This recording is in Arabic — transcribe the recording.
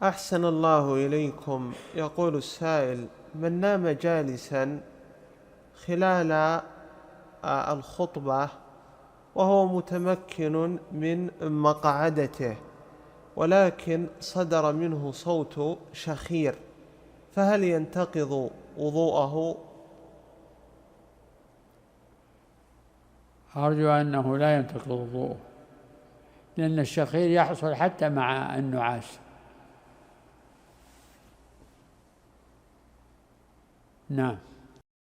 أحسن الله إليكم. يقول السائل: من نام جالسا خلال الخطبة وهو متمكن من مقعدته، ولكن صدر منه صوت شخير، فهل ينتقض وضوءه؟ أرجو أنه لا ينتقض وضوءه، لأن الشخير يحصل حتى مع النعاس. نعم.